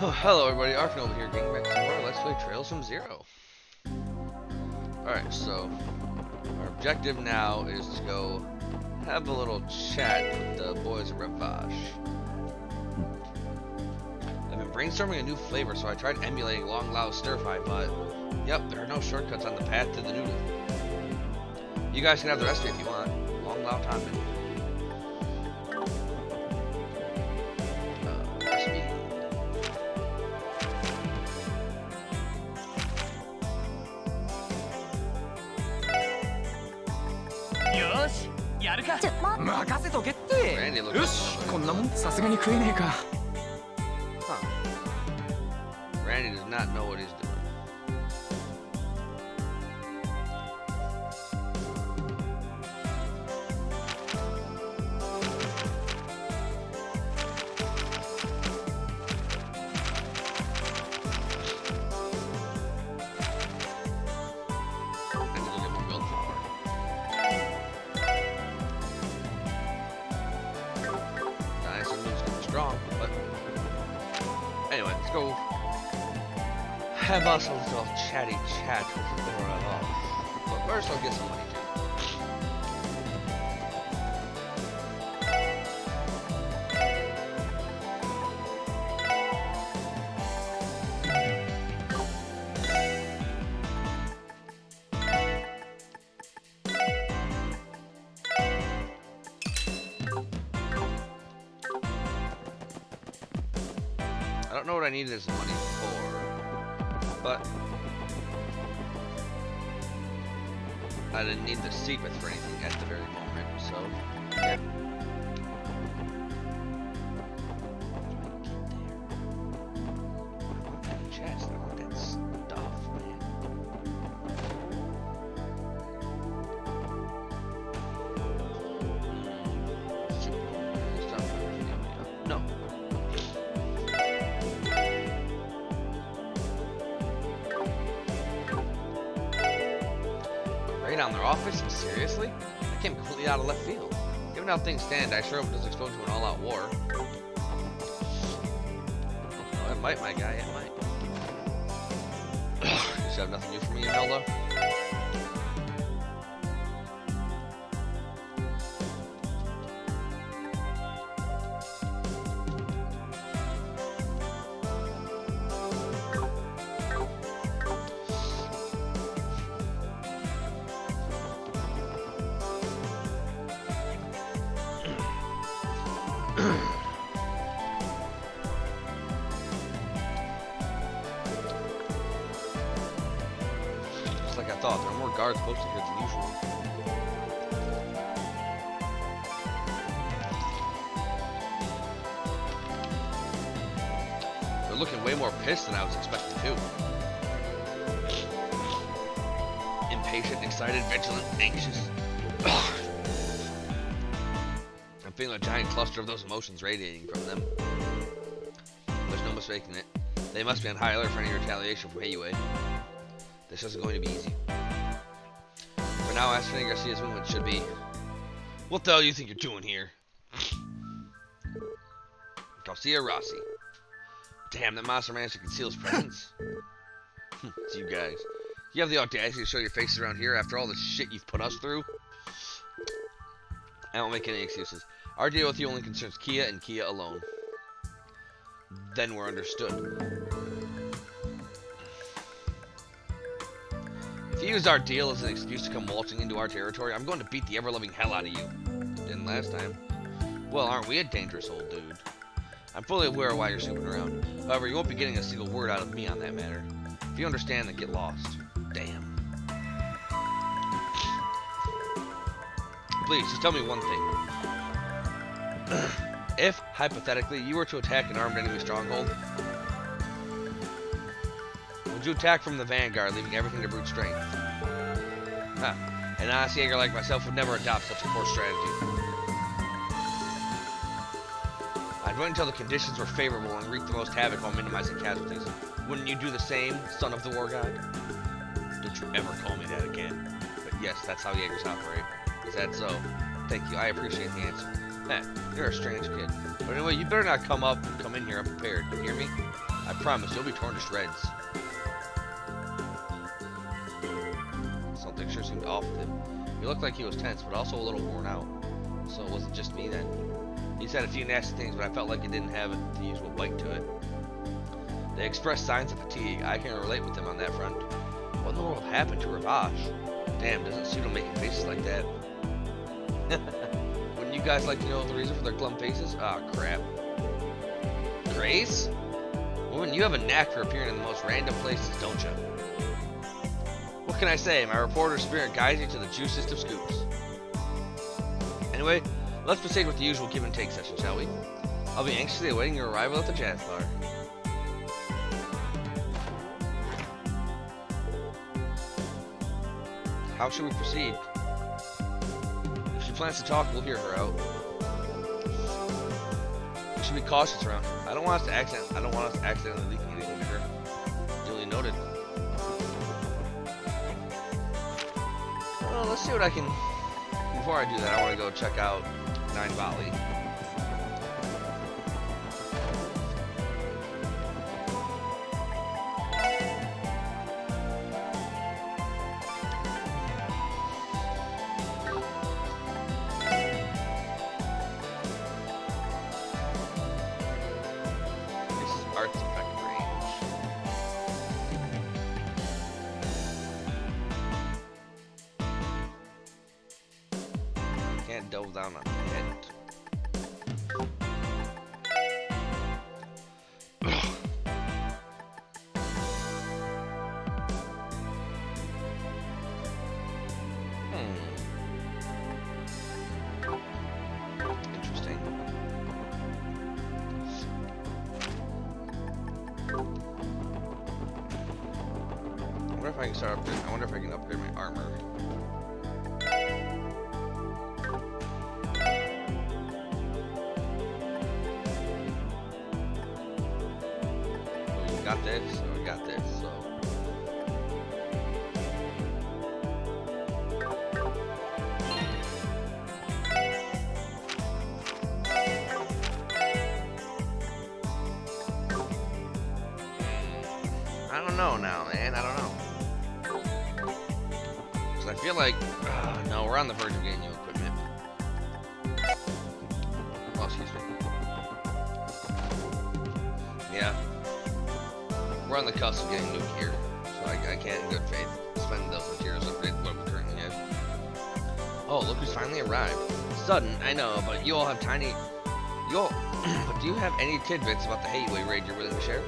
Oh, hello everybody, Arkanoble here, getting back to some more Let's Play Trails from Zero. Alright, so our objective now is to go have a little chat with the boys at Ravash. I've been brainstorming a new flavor, so I tried emulating Long Lao Stir Fry, but yep, there are no shortcuts on the path to the noodle. You guys can have the recipe if you want. Long Lao Tanmen. Recipe. Randy looks よし、こんなもんさすがに食えねえか。 Huh. Randy does not know what he's doing. I need to get my willpower. Nice, it moves getting strong, but anyway, let's go have us a little chatty chat with Laura. But first, I'll get some money too. I don't know what I need this money for, but I didn't need the secret for anything at the very moment, so yeah. I want that chest, I want that stuff, man. No. Raid on their office? Seriously? That came completely out of left field. Given how things stand, I sure hope it doesn't explode to an all-out war. Oh, it might, my guy, it might. You should have nothing new for me, Imelda? Just like I thought, there are more guards posted here than usual. They're looking way more pissed than I was expecting too. Impatient, excited, vigilant, anxious. I'm feeling a giant cluster of those emotions radiating from them. There's no mistaking it. They must be on high alert for any retaliation from Heiyue. This isn't going to be easy. For now, Astrid Garcia's movement should be... What the hell do you think you're doing here? Garcia Rossi. Damn, that monster managed to conceal his presence. It's you guys. You have the audacity to show your faces around here after all the shit you've put us through? I won't make any excuses. Our deal with you only concerns Kia and Kia alone. Then we're understood. If you use our deal as an excuse to come waltzing into our territory, I'm going to beat the ever-loving hell out of you. Didn't last time. Well, aren't we a dangerous old dude? I'm fully aware of why you're snooping around. However, you won't be getting a single word out of me on that matter. If you understand, then get lost. Damn. Please, just tell me one thing. If, hypothetically, you were to attack an armed enemy stronghold, would you attack from the vanguard, leaving everything to brute strength? Huh. An honest Jaeger like myself would never adopt such a poor strategy. I'd wait until the conditions were favorable and wreak the most havoc while minimizing casualties. Wouldn't you do the same, son of the war god? Don't you ever call me that again. But yes, that's how Jaegers operate. Is that so? Thank you, I appreciate the answer. You're a strange kid. But anyway, you better not come in here here unprepared. You hear me? I promise you'll be torn to shreds. Something sure seemed off with him. He looked like he was tense, but also a little worn out. So it wasn't just me then. He said a few nasty things, but I felt like it didn't have the usual bite to it. They expressed signs of fatigue. I can relate with them on that front. What in the world happened to Ravash? Damn, doesn't suit him making faces like that. Wouldn't you guys like to know the reason for their glum faces? Ah, crap. Grace? Woman, you have a knack for appearing in the most random places, don't you? What can I say? My reporter spirit guides you to the juiciest of scoops. Anyway, let's proceed with the usual give and take session, shall we? I'll be anxiously awaiting your arrival at the jazz bar. How should we proceed? If she plans to talk, we'll hear her out. We should be cautious around her. I don't want us to accidentally leak anything to her. Duly noted. Well, let's see what I can. Before I do that, I want to go check out Nine Valley. Delve down on it. Interesting. I wonder if I can start upgrading. I wonder if I can upgrade my armor. Got this, so we got this, so. I don't know now, man, I don't know. Cause I feel like, no, we're on the verge of getting new equipment. Oh, excuse me. Yeah. We're on the cusp of getting new gear, so I can't in good faith spend those materials upgrade what we currently have. Oh, look who's finally arrived. Sudden, I know, but you all have but do you have any tidbits about the Hayway raid you're willing to share?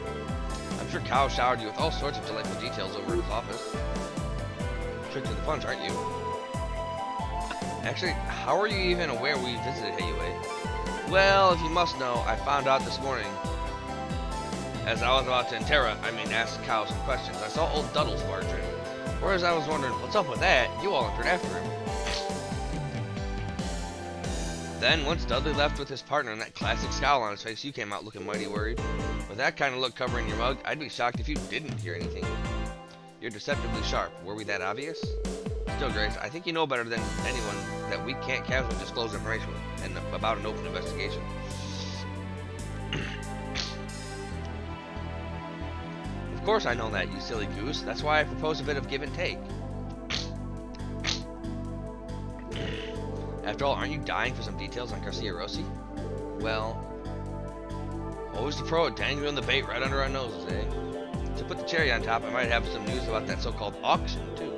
I'm sure Kyle showered you with all sorts of delightful details over at his office. Trick to the punch, aren't you? Actually, how are you even aware we visited Hayway? Well, if you must know, I found out this morning. As I was about to ask Kyle some questions, I saw old Duddles barge in. Whereas I was wondering, what's up with that, you all entered after him. Then, once Dudley left with his partner and that classic scowl on his face, you came out looking mighty worried. With that kind of look covering your mug, I'd be shocked if you didn't hear anything. You're deceptively sharp. Were we that obvious? Still, Grace, I think you know better than anyone that we can't casually disclose information about an open investigation. Of course I know that, you silly goose. That's why I propose a bit of give and take. After all, aren't you dying for some details on Garcia Rossi? Well, always the pro at dangling the bait right under our noses, eh? To put the cherry on top, I might have some news about that so-called auction, too.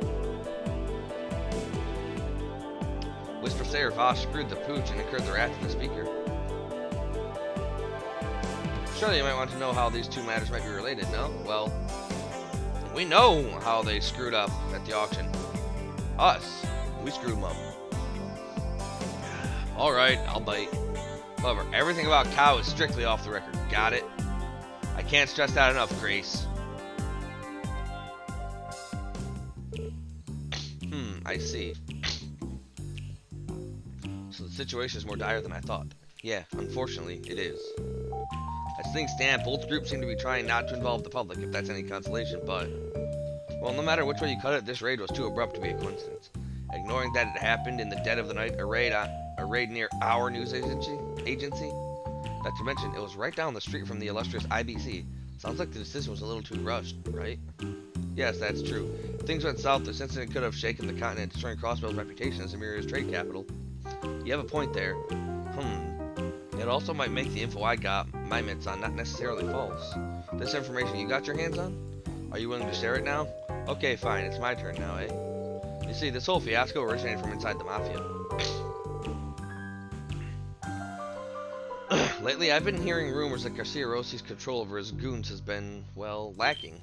Whispers say Voss screwed the pooch and incurred the wrath of the speaker. Surely you might want to know how these two matters might be related, no? Well, we know how they screwed up at the auction. Us. We screwed them up. Alright, I'll bite. However, everything about Cow is strictly off the record. Got it? I can't stress that enough, Grace. I see. So the situation is more dire than I thought. Yeah, unfortunately, it is. As things stand, both groups seem to be trying not to involve the public, if that's any consolation, but... Well, no matter which way you cut it, this raid was too abrupt to be a coincidence. Ignoring that it happened in the dead of the night, a raid near our news agency? Not to mention, it was right down the street from the illustrious IBC. Sounds like the decision was a little too rushed, right? Yes, that's true. If things went south, this incident could have shaken the continent, destroying Crossbell's reputation as Amiria's trade capital. You have a point there. It also might make the info I got, my mitts on, not necessarily false. This information you got your hands on? Are you willing to share it now? Okay, fine, it's my turn now, eh? You see, this whole fiasco originated from inside the Mafia. Lately, I've been hearing rumors that Garcia Rossi's control over his goons has been, well, lacking.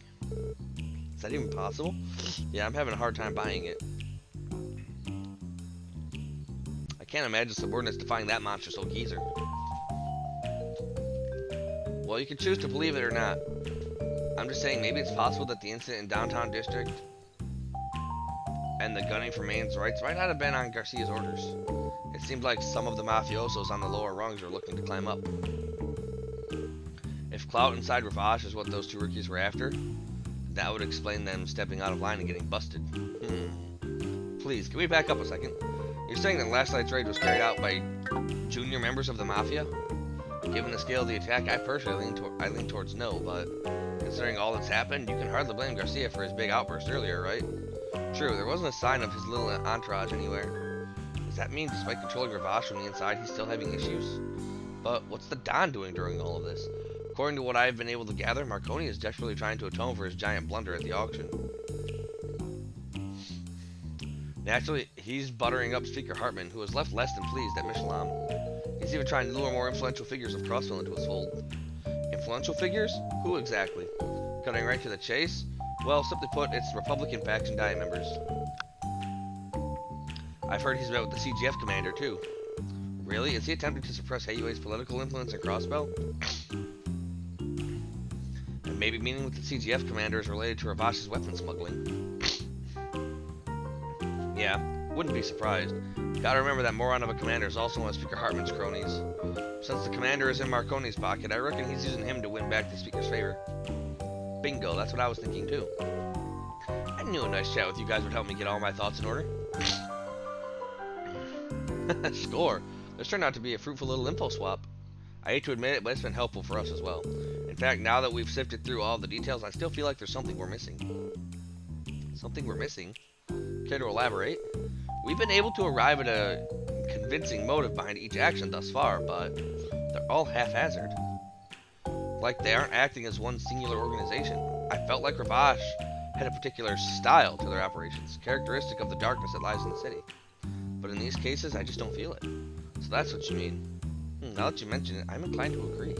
Is that even possible? Yeah, I'm having a hard time buying it. I can't imagine subordinates defying that monstrous old geezer. Well, you can choose to believe it or not. I'm just saying maybe it's possible that the incident in downtown district and the gunning for Maine's rights might not have been on Garcia's orders. It seemed like some of the mafiosos on the lower rungs were looking to climb up. If clout inside Ravache is what those two rookies were after, that would explain them stepping out of line and getting busted. Please, can we back up a second? You're saying that last night's raid was carried out by junior members of the Mafia? Given the scale of the attack, I personally lean towards no, but considering all that's happened, you can hardly blame Garcia for his big outburst earlier, right? True, there wasn't a sign of his little entourage anywhere. Does that mean despite controlling Ravache from the inside, he's still having issues? But what's the Don doing during all of this? According to what I've been able to gather, Marconi is desperately trying to atone for his giant blunder at the auction. Naturally, he's buttering up Speaker Hartman, who was left less than pleased at Michelin. He's even trying to lure more influential figures of Crossville into his fold. Influential figures? Who exactly? Cutting right to the chase? Well, simply put, it's Republican faction Diet members. I've heard he's met with the CGF commander, too. Really? Is he attempting to suppress Hayue's political influence in Crossbell? And maybe meeting with the CGF commander is related to Ravache's weapon smuggling. Yeah, wouldn't be surprised. Gotta remember that moron of a commander is also one of Speaker Hartman's cronies. Since the commander is in Marconi's pocket, I reckon he's using him to win back the Speaker's favor. Bingo, that's what I was thinking too. I knew a nice chat with you guys would help me get all my thoughts in order. Score! This turned out to be a fruitful little info swap. I hate to admit it, but it's been helpful for us as well. In fact, now that we've sifted through all the details, I still feel like there's something we're missing. Something we're missing? Care to elaborate? We've been able to arrive at a convincing motive behind each action thus far, but they're all haphazard. Like they aren't acting as one singular organization. I felt like Ravache had a particular style to their operations, characteristic of the darkness that lies in the city. But in these cases, I just don't feel it. So that's what you mean. Now that you mention it, I'm inclined to agree.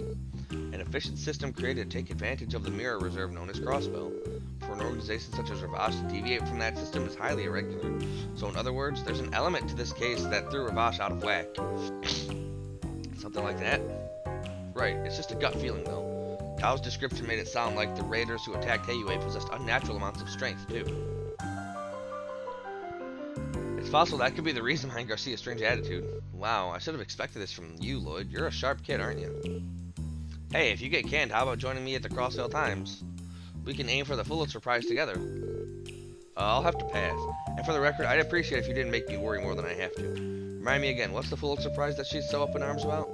An efficient system created to take advantage of the mirror reserve known as Crossbell. For an organization such as Ravache to deviate from that system is highly irregular. So in other words, there's an element to this case that threw Ravache out of whack. Something like that? Right, it's just a gut feeling though. Tao's description made it sound like the raiders who attacked Hayue possessed unnatural amounts of strength too. It's possible that could be the reason behind Garcia's strange attitude. Wow, I should have expected this from you, Lloyd. You're a sharp kid, aren't you? Hey, if you get canned, how about joining me at the Crossville Times? We can aim for the Pulitzer Prize together. I'll have to pass. And for the record, I'd appreciate if you didn't make me worry more than I have to. Remind me again, what's the Pulitzer Prize that she's so up in arms about?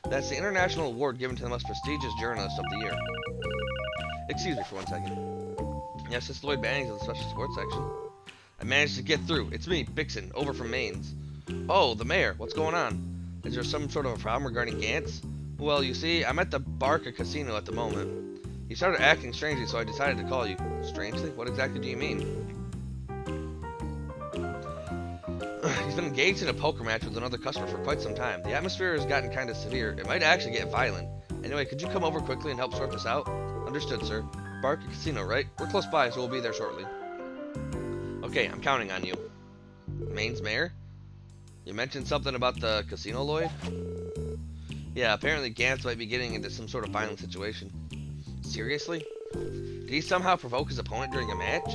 That's the international award given to the most prestigious journalist of the year. Excuse me for 1 second. Yes, it's Lloyd Bannings of the Special Sports section. I managed to get through. It's me, Bixen, over from Maine's. Oh, the mayor. What's going on? Is there some sort of a problem regarding Gantz? Well, you see, I'm at the Barca Casino at the moment. He started acting strangely, so I decided to call you. Strangely? What exactly do you mean? He's been engaged in a poker match with another customer for quite some time. The atmosphere has gotten kind of severe. It might actually get violent. Anyway, could you come over quickly and help sort this out? Understood, sir. Barca Casino, right? We're close by, so we'll be there shortly. Okay, I'm counting on you. Maine's mayor? You mentioned something about the casino, Lloyd? Yeah, apparently Gantz might be getting into some sort of violent situation. Seriously? Did he somehow provoke his opponent during a match?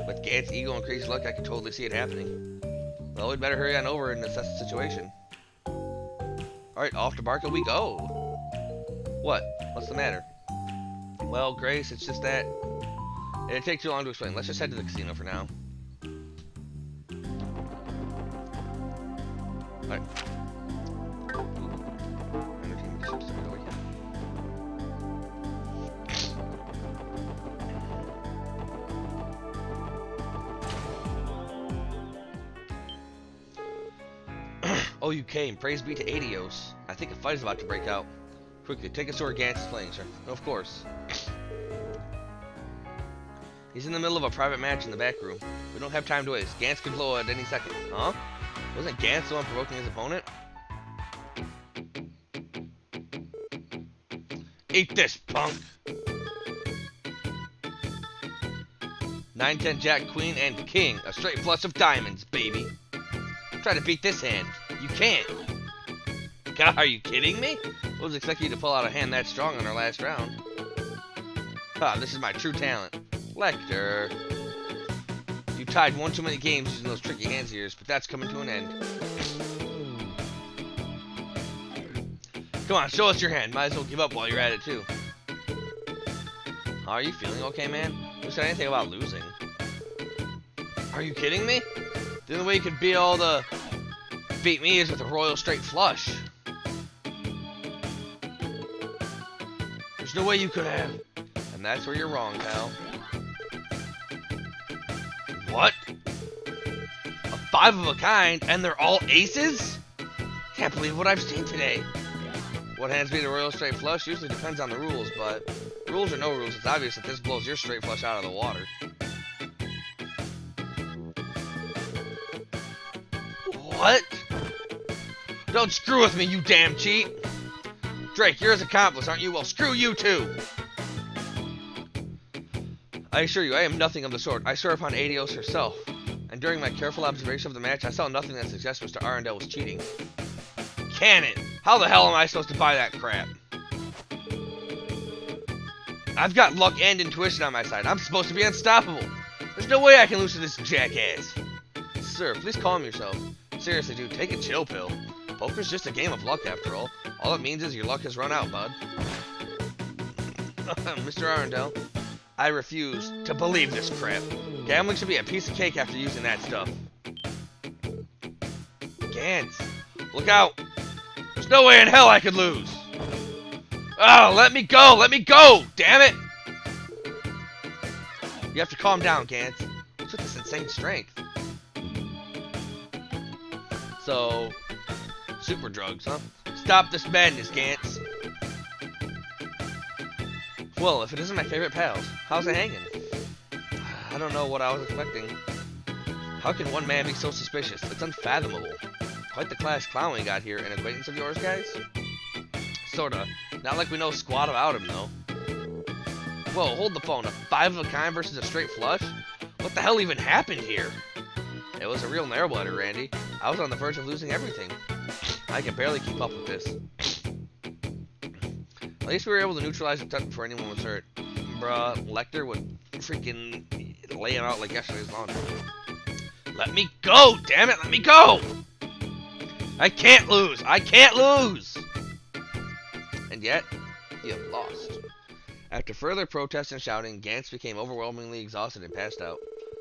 With Gantz's ego and crazy luck, I could totally see it happening. Well, we'd better hurry on over and assess the situation. Alright, off to Barca we go! What? What's the matter? Well, Grace, it's just that... It'd take too long to explain. Let's just head to the casino for now. Alright. Entertainment ships to get away. Oh, you came. Praise be to Adios. I think a fight is about to break out. Quickly, take us to where Gantz is playing, sir. Of course. He's in the middle of a private match in the back room. We don't have time to waste. Gantz could blow at any second. Huh? Wasn't Gantz the one provoking his opponent? Eat this, punk! 9-10 Jack, Queen, and King. A straight flush of diamonds, baby. Try to beat this hand. You can't. God, are you kidding me? I was expecting you to pull out a hand that strong in our last round. Ha, this is my true talent. Lecter. You tied one too many games using those tricky hands of yours, but that's coming to an end. Come on, show us your hand. Might as well give up while you're at it, too. Are you feeling okay, man? Who said anything about losing? Are you kidding me? The only way you could beat me is with a royal straight flush. There's no way you could have. And that's where you're wrong, pal. What? A 5 of a kind, and they're all aces? Can't believe what I've seen today. What hands beat a royal straight flush usually depends on the rules, but rules or no rules, it's obvious that this blows your straight flush out of the water. What? Don't screw with me, you damn cheat! Drake, you're his accomplice, aren't you? Well, screw you too! I assure you, I am nothing of the sort. I swear upon Adios herself. And during my careful observation of the match, I saw nothing that suggests Mr. Arundel was cheating. Can it? How the hell am I supposed to buy that crap? I've got luck and intuition on my side. I'm supposed to be unstoppable. There's no way I can lose to this jackass. Sir, please calm yourself. Seriously, dude, take a chill pill. Poker's just a game of luck, after all. All it means is your luck has run out, bud. Mr. Arundel, I refuse to believe this crap. Gambling should be a piece of cake after using that stuff. Gantz, look out! There's no way in hell I could lose! Oh, let me go! Let me go! Damn it! You have to calm down, Gantz. What's with this insane strength? So, super drugs, huh? Stop this madness, Gantz. Well, if it isn't my favorite pals, how's it hanging? I don't know what I was expecting. How can one man be so suspicious? It's unfathomable. Quite the class clown we got here. An acquaintance of yours, guys? Sorta. Not like we know squat about him, though. Whoa, hold the phone. A 5 of a kind versus a straight flush? What the hell even happened here? It was a real nail-biter, Randy. I was on the verge of losing everything. I can barely keep up with this. At least we were able to neutralize the touch before anyone was hurt. Bruh, Lecter would freaking lay him out like yesterday's laundry. Let me go! Damn it, let me go! I can't lose! I can't lose! And yet, you have lost. After further protest and shouting, Gantz became overwhelmingly exhausted and passed out.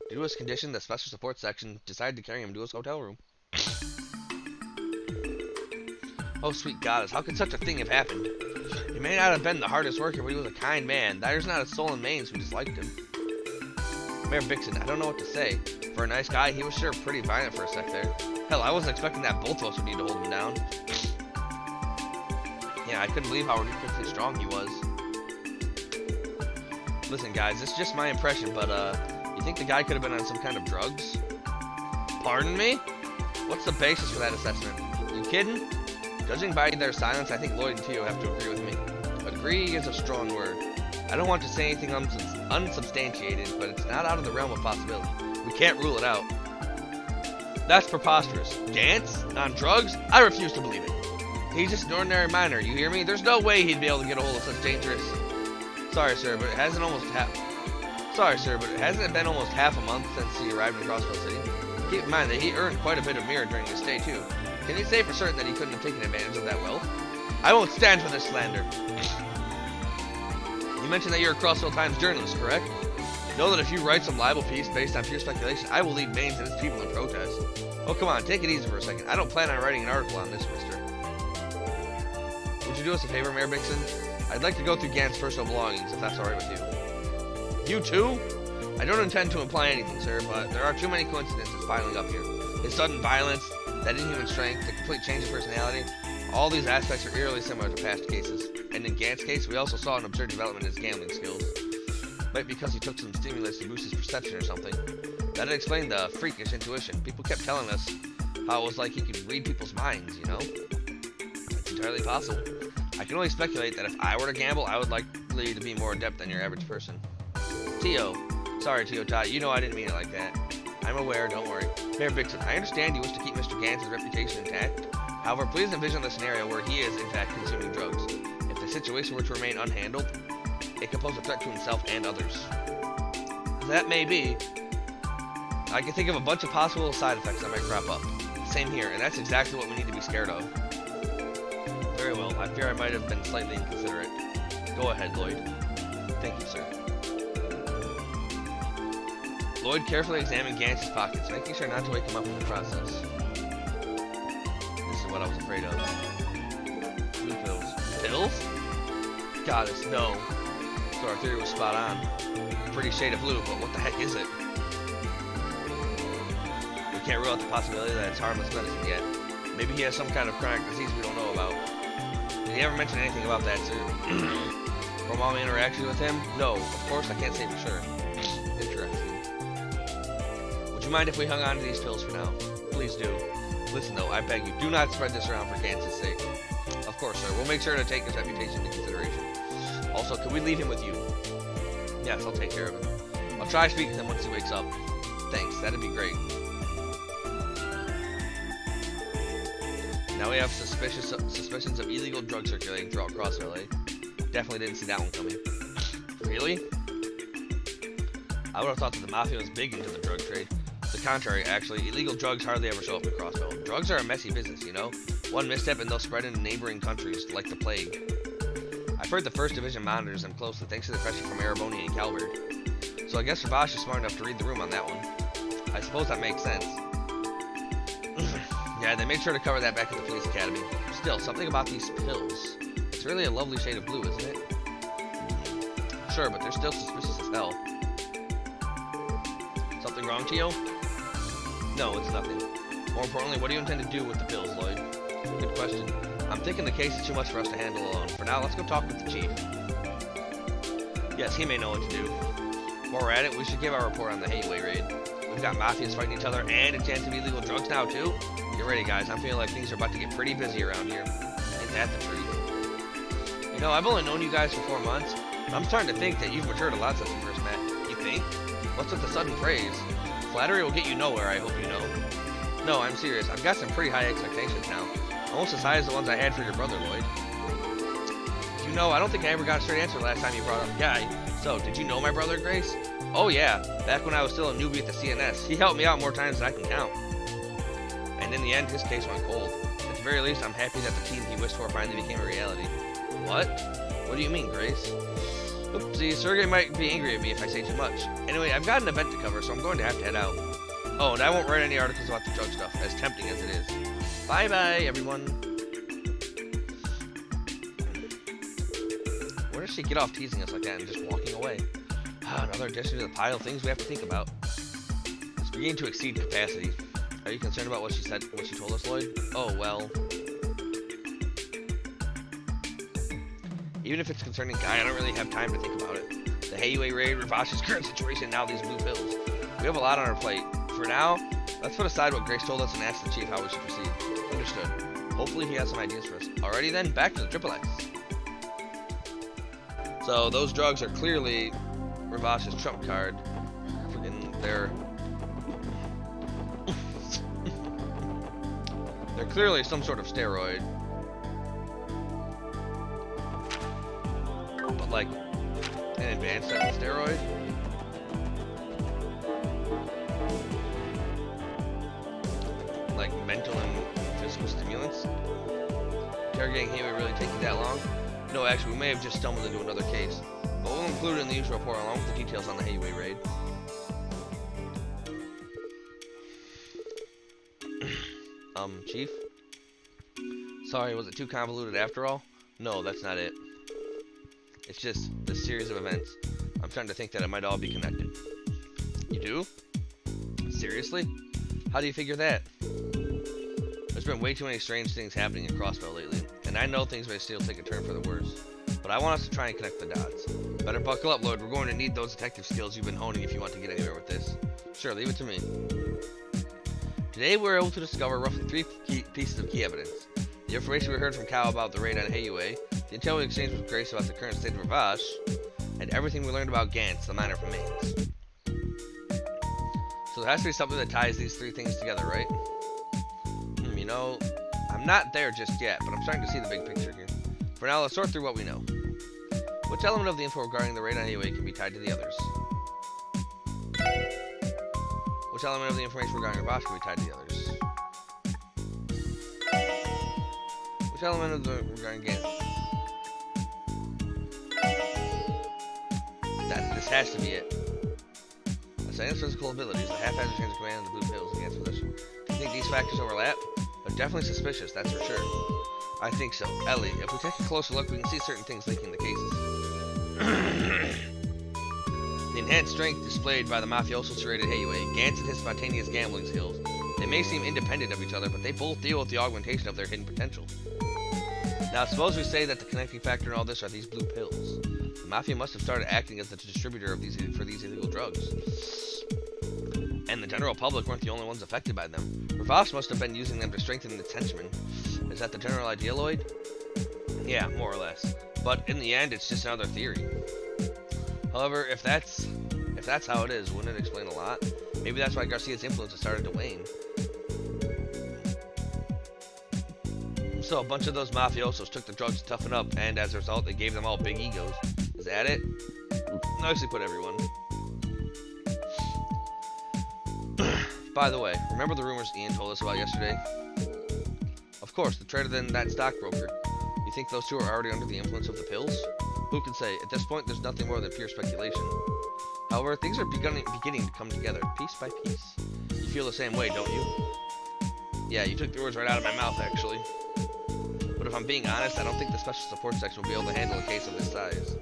Due to his condition, the special support section decided to carry him to his hotel room. Oh, sweet goddess, how could such a thing have happened? He may not have been the hardest worker, but he was a kind man. There's not a soul in Mainz who disliked him. Mayor Bixen, I don't know what to say. For a nice guy, he was sure pretty violent for a sec there. Hell, I wasn't expecting that both of us would need to hold him down. Yeah, I couldn't believe how ridiculously strong he was. Listen, guys, it's just my impression, but, you think the guy could have been on some kind of drugs? Pardon me? What's the basis for that assessment? You kidding? Judging by their silence, I think Lloyd and Tio have to agree with me. Agree is a strong word. I don't want to say anything unsubstantiated, but it's not out of the realm of possibility. We can't rule it out. That's preposterous. Gantz? On drugs? I refuse to believe it. He's just an ordinary miner, you hear me? There's no way he'd be able to get a hold of such dangerous... Sorry, sir, but it hasn't been almost half a month since he arrived in Crossville City. Keep in mind that he earned quite a bit of mirror during his stay, too. Can you say for certain that he couldn't have taken advantage of that wealth? I won't stand for this slander. You mentioned that you're a Crossville Times journalist, correct? Know that if you write some libel piece based on pure speculation, I will lead Mainz and its people in protest. Oh, come on, take it easy for a second. I don't plan on writing an article on this, mister. Would you do us a favor, Mayor Bixen? I'd like to go through Gantz's personal belongings, if that's alright with you. You too? I don't intend to imply anything, sir, but there are too many coincidences piling up here. His sudden violence, that inhuman strength, the complete change in personality, all these aspects are eerily similar to past cases. And in Gant's case, we also saw an absurd development in his gambling skills. Might be because he took some stimulants to boost his perception or something. That'd explain the freakish intuition. People kept telling us how it was like he could read people's minds, you know? It's entirely possible. I can only speculate that if I were to gamble, I would likely to be more adept than your average person. Tio. Sorry, Tio Tai. You know I didn't mean it like that. I'm aware, don't worry. Mayor Vixen, I understand you wish to keep Mr. Gant's reputation intact. However, please envision the scenario where he is, in fact, consuming drugs. If the situation were to remain unhandled, it could pose a threat to himself and others. That may be. I can think of a bunch of possible side effects that might crop up. Same here, and that's exactly what we need to be scared of. Very well. I fear I might have been slightly inconsiderate. Go ahead, Lloyd. Thank you, sir. Lloyd carefully examined Gant's pockets, making sure not to wake him up in the process. This is what I was afraid of. Blue pills. Pills? Goddess, no. So our theory was spot on. Pretty shade of blue, but what the heck is it? We can't rule out the possibility that it's harmless medicine yet. Maybe he has some kind of chronic disease we don't know about. Did he ever mention anything about that, sir? From all my interactions with him? No, of course I can't say for sure. Interesting. Would you mind if we hung on to these pills for now? Please do. Listen though, I beg you, do not spread this around for Gant's sake. Of course, sir. We'll make sure to take his reputation into consideration. Also, could we leave him with you? Yes, I'll take care of him. I'll try to speak to him once he wakes up. Thanks, that'd be great. Now we have suspicions of illegal drug circulating throughout Crossville, LA. Definitely didn't see that one coming. Really? I would have thought that the Mafia was big into the drug trade. The contrary, actually, illegal drugs hardly ever show up in Crossville. Drugs are a messy business, you know? One misstep and they'll spread into neighboring countries, like the plague. I've heard the 1st Division monitors them closely thanks to the pressure from Ereboni and Calvert. So I guess Ravash is smart enough to read the room on that one. I suppose that makes sense. Yeah, they made sure to cover that back at the police academy. Still, something about these pills. It's really a lovely shade of blue, isn't it? Sure, but they're still suspicious as hell. Something wrong, Tio? No, it's nothing. More importantly, what do you intend to do with the pills, Lloyd? Good question. I'm thinking the case is too much for us to handle alone. For now, let's go talk with the chief. Yes, he may know what to do. While we're at it, we should give our report on the Hayway raid. We've got mafias fighting each other and a chance of illegal drugs now, too. Get ready, guys. I'm feeling like things are about to get pretty busy around here. Ain't that the truth? You know, I've only known you guys for 4 months. I'm starting to think that you've matured a lot since we first met. You think? What's with the sudden praise? Flattery will get you nowhere, I hope you know. No, I'm serious. I've got some pretty high expectations now. Almost as high as the ones I had for your brother, Lloyd. You know, I don't think I ever got a straight answer last time you brought up Guy. So, did you know my brother, Grace? Oh yeah, back when I was still a newbie at the CNS. He helped me out more times than I can count. And in the end, his case went cold. At the very least, I'm happy that the team he wished for finally became a reality. What? What do you mean, Grace? Oopsie, Sergey might be angry at me if I say too much. Anyway, I've got an event to cover, so I'm going to have to head out. Oh, and I won't write any articles about the drug stuff, as tempting as it is. Bye-bye, everyone. Where does she get off teasing us like that and just walking away? Another addition to the pile of things we have to think about. It's beginning to exceed capacity. Are you concerned about what she said, what she told us, Lloyd? Oh, well. Even if it's concerning Guy, I don't really have time to think about it. The Hayway raid, Ravash's current situation, now these blue pills. We have a lot on our plate. For now, let's put aside what Grace told us and ask the chief how we should proceed. Understood. Hopefully he has some ideas for us. Alrighty then, back to the Triple X. So those drugs are clearly Ravash's trump card. They're clearly some sort of steroid. But like an advanced type of steroid. Like mental and physical stimulants. Interrogating Hayway really taking that long? No, actually, we may have just stumbled into another case. But we'll include it in the usual report along with the details on the Hayway raid. Chief? Sorry, was it too convoluted after all? No, that's not it. It's just this series of events. I'm starting to think that it might all be connected. You do? Seriously? How do you figure that? There's been way too many strange things happening in Crossbell lately, and I know things may still take a turn for the worse. But I want us to try and connect the dots. Better buckle up, Lloyd. We're going to need those detective skills you've been honing if you want to get anywhere with this. Sure, leave it to me. Today we were able to discover roughly 3 pieces of key evidence. The information we heard from Cal about the raid on Heiue, the intel we exchanged with Grace about the current state of Ravash, and everything we learned about Gantz, the miner from Mainz. So there has to be something that ties these 3 things together, right? You know, I'm not there just yet, but I'm starting to see the big picture here. For now, let's sort through what we know. Which element of the info regarding the raid on Heiue can be tied to the others? Which element of the information regarding Ravash can be tied to the others? Which element of the regarding Gantz? This has to be it. Assigning physical abilities, the half-hazard change of command, and the blue pills against position. Do you think these factors overlap? They're definitely suspicious, that's for sure. I think so. Ellie, if we take a closer look, we can see certain things linking the cases. The enhanced strength displayed by the mafioso serrated Heiue, Gantz and his spontaneous gambling skills. They may seem independent of each other, but they both deal with the augmentation of their hidden potential. Now, suppose we say that the connecting factor in all this are these blue pills. The Mafia must have started acting as the distributor of these illegal drugs. And the general public weren't the only ones affected by them. Ravash must have been using them to strengthen its henchmen. Is that the general idea, Lloyd? Yeah, more or less. But in the end, it's just another theory. However, if that's how it is, wouldn't it explain a lot? Maybe that's why Garcia's influence has started to wane. So a bunch of those mafiosos took the drugs to toughen up, and as a result, they gave them all big egos. Is that it? Nicely put, everyone. By the way, remember the rumors Ian told us about yesterday? Of course, the trader and that stockbroker. You think those two are already under the influence of the pills? Who can say? At this point, there's nothing more than pure speculation. However, things are beginning to come together, piece by piece. You feel the same way, don't you? Yeah, you took the words right out of my mouth, actually. But if I'm being honest, I don't think the special support section will be able to handle a case of this size.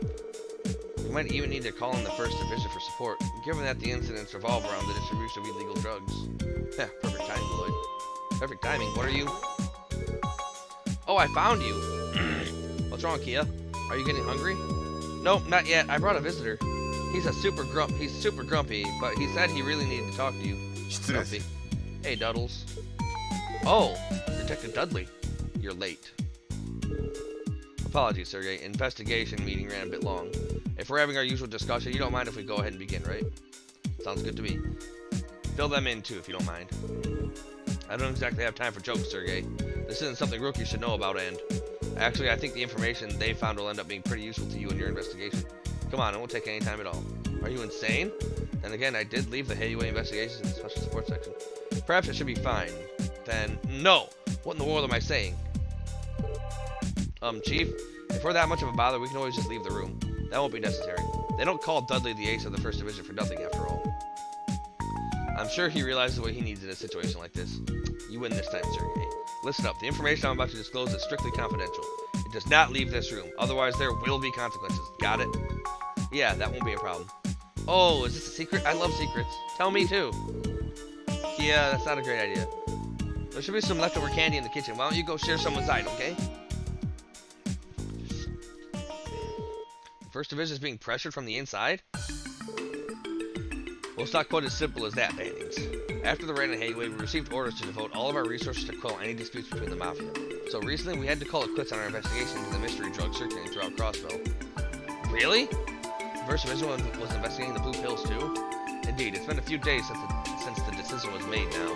We might even need to call in the 1st Division for support, given that the incidents revolve around the distribution of illegal drugs. Yeah, perfect timing, Lloyd. Perfect timing. What are you? Oh, I found you. What's wrong, Kia? Are you getting hungry? Nope, not yet. I brought a visitor. He's super grumpy, but he said he really needed to talk to you. Grumpy. Hey, Duddles. Oh, Detective Dudley. You're late. Apologies, Sergey. Investigation meeting ran a bit long. If we're having our usual discussion, you don't mind if we go ahead and begin, right? Sounds good to me. Fill them in, too, if you don't mind. I don't exactly have time for jokes, Sergey. This isn't something rookies should know about, and... Actually, I think the information they found will end up being pretty useful to you in your investigation. Come on, it won't take any time at all. Are you insane? Then again, I did leave the Heiue investigations in the special support section. Perhaps it should be fine. Then... No! What in the world am I saying? Chief, if we're that much of a bother, we can always just leave the room. That won't be necessary. They don't call Dudley the ace of the 1st Division for nothing, after all. I'm sure he realizes what he needs in a situation like this. You win this time, Sergey. Listen up, the information I'm about to disclose is strictly confidential. It does not leave this room, otherwise there will be consequences. Got it? Yeah, that won't be a problem. Oh, is this a secret? I love secrets. Tell me too. Yeah, that's not a great idea. There should be some leftover candy in the kitchen. Why don't you go share some inside, okay? 1st Division is being pressured from the inside? Well, it's not quite as simple as that, Bannings. After the raid on Heiue, we received orders to devote all of our resources to quell any disputes between the Mafia. So recently, we had to call it quits on our investigation into the mystery drug circulating throughout Crossbell. Really? The 1st Division was investigating the blue pills too? Indeed, it's been a few days since the decision was made now.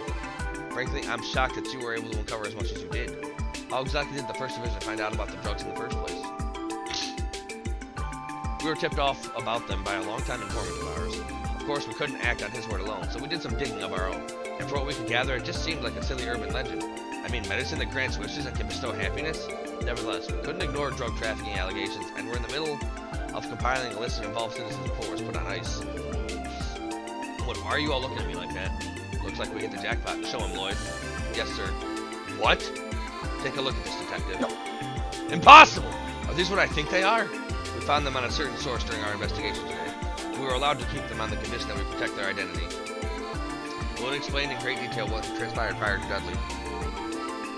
Frankly, I'm shocked that you were able to uncover as much as you did. How exactly did the 1st Division find out about the drugs in the first place? We were tipped off about them by a longtime informant of ours. Of course, we couldn't act on his word alone, so we did some digging of our own. And for what we could gather, it just seemed like a silly urban legend. I mean, medicine that grants wishes and can bestow happiness? Nevertheless, we couldn't ignore drug trafficking allegations, and we're in the middle of compiling a list of involved citizens before it was put on ice. Why are you all looking at me like that? Looks like we hit the jackpot. Show him, Lloyd. Yes, sir. What? Take a look at this, detective. No. Impossible! Are these what I think they are? We found them on a certain source during our investigation today. We were allowed to keep them on the condition that we protect their identity. We'll explain in great detail what transpired prior to Dudley.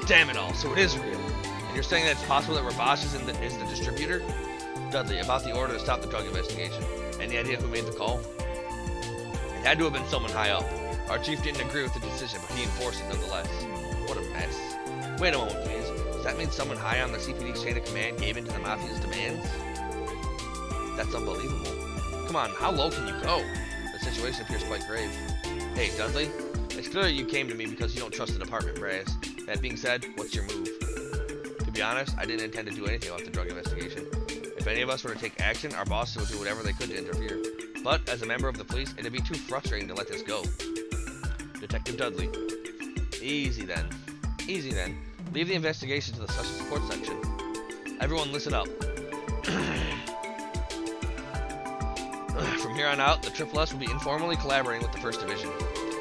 Damn it all, so it is real. And you're saying that it's possible that Ravash is the distributor? Dudley, about the order to stop the drug investigation. Any idea who made the call? It had to have been someone high up. Our chief didn't agree with the decision, but he enforced it nonetheless. What a mess. Wait a moment, please. Does that mean someone high on the CPD's chain of command gave in to the Mafia's demands? That's unbelievable. Come on, how low can you go? The situation appears quite grave. Hey, Dudley, it's clear you came to me because you don't trust the department, Brass. That being said, what's your move? To be honest, I didn't intend to do anything about the drug investigation. If any of us were to take action, our bosses would do whatever they could to interfere. But, as a member of the police, it'd be too frustrating to let this go. Detective Dudley. Easy then. Easy then. Leave the investigation to the special support section. Everyone listen up. From here on out, the Triple S will be informally collaborating with the 1st Division.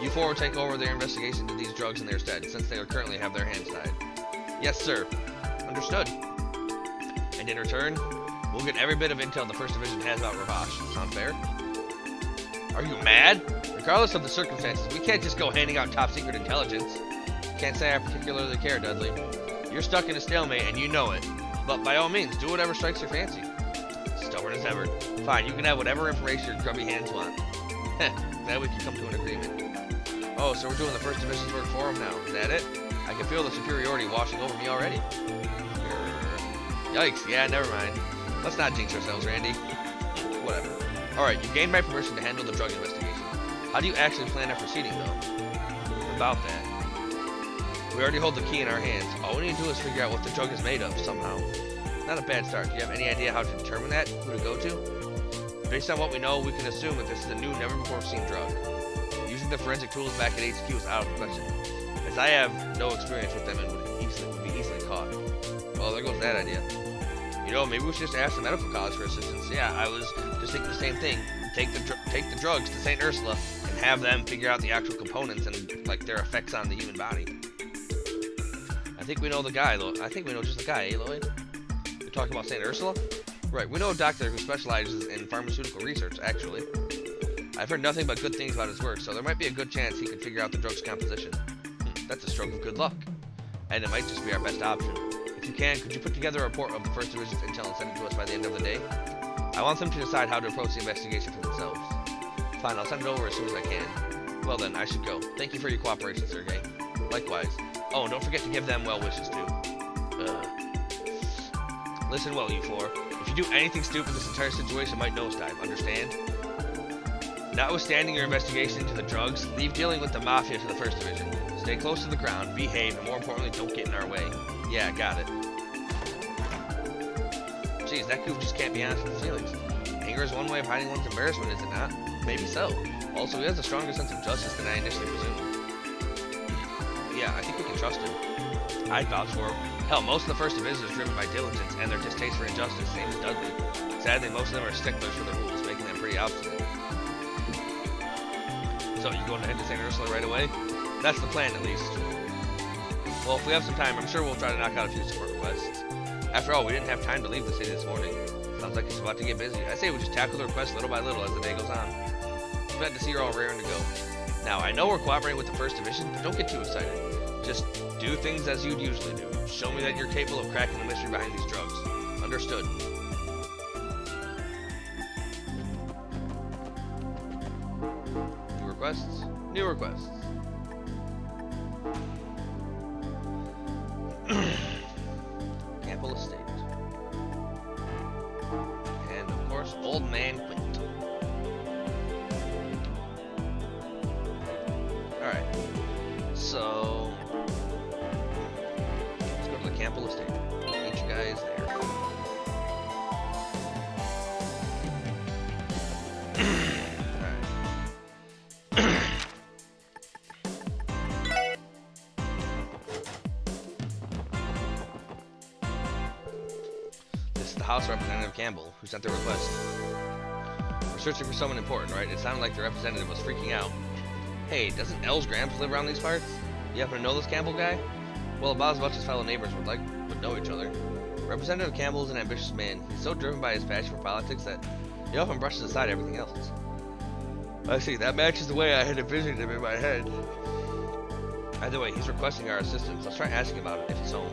You four will take over their investigation into these drugs in their stead, since they currently have their hands tied. Yes, sir. Understood. And in return, we'll get every bit of intel the 1st Division has about Ravash. Sound fair? Are you mad? Regardless of the circumstances, we can't just go handing out top-secret intelligence. Can't say I particularly care, Dudley. You're stuck in a stalemate, and you know it. But by all means, do whatever strikes your fancy. Stubborn as ever. Fine, you can have whatever information your grubby hands want. Heh, glad we can come to an agreement. Oh, so we're doing the 1st Division's work for him now. Is that it? I can feel the superiority washing over me already. Yikes, yeah, never mind. Let's not jinx ourselves, Randy. Whatever. Alright, you gained my permission to handle the drug investigation. How do you actually plan on proceeding, though? About that. We already hold the key in our hands. All we need to do is figure out what the drug is made of, somehow. Not a bad start. Do you have any idea how to determine that? Who to go to? Based on what we know, we can assume that this is a new, never-before-seen drug. Using the forensic tools back at HQ is out of the question, as I have no experience with them and would be easily caught. Well, there goes that idea. You know, maybe we should just ask the medical college for assistance. Yeah, I was just thinking the same thing. Take the drugs to St. Ursula and have them figure out the actual components and like their effects on the human body. I think we know the guy, though. I think we know just the guy, eh, Lloyd? You're talking about St. Ursula? Right, we know a doctor who specializes in pharmaceutical research, actually. I've heard nothing but good things about his work, so there might be a good chance he could figure out the drug's composition. That's a stroke of good luck. And it might just be our best option. If you can, could you put together a report of the 1st Division's intel and send it to us by the end of the day? I want them to decide how to approach the investigation for themselves. Fine, I'll send it over as soon as I can. Well then, I should go. Thank you for your cooperation, Sergei. Likewise. Oh, and don't forget to give them well wishes, too. Listen well, you four. If you do anything stupid, this entire situation might nosedive, understand? Notwithstanding your investigation into the drugs, leave dealing with the Mafia to the 1st Division. Stay close to the ground, behave, and more importantly, don't get in our way. Yeah, got it. Jeez, that goof just can't be honest with his feelings. Anger is one way of hiding one's embarrassment, is it not? Maybe so. Also, he has a stronger sense of justice than I initially presumed. Yeah, I think we can trust him. I'd vouch for him. Hell, most of the 1st Division is driven by diligence and their distaste for injustice, same as Dudley. Sadly, most of them are sticklers for the rules, making them pretty obstinate. So, you going to head to St. Ursula right away? That's the plan, at least. Well, if we have some time, I'm sure we'll try to knock out a few support requests. After all, we didn't have time to leave the city this morning. Sounds like it's about to get busy. I say we just tackle the requests little by little as the day goes on. I'm glad to see you're all raring to go. Now, I know we're cooperating with the 1st Division, but don't get too excited. Just do things as you'd usually do. Show me that you're capable of cracking the mystery behind these drugs. Understood. New requests? New requests. Campbell Estate. And, of course, Old Man Quint. Alright. So, let's go to the Campbell Estate. Meet you guys there. This is the House Representative Campbell, who sent the request. We're searching for someone important, right? It sounded like the representative was freaking out. Hey, doesn't Els Gramps live around these parts? You happen to know this Campbell guy? Well, about as much as fellow neighbors would know each other. Representative Campbell is an ambitious man. He's so driven by his passion for politics that he often brushes aside everything else. I see, that matches the way I had envisioned him in my head. Either way, he's requesting our assistance. Let's try asking about it if he's home.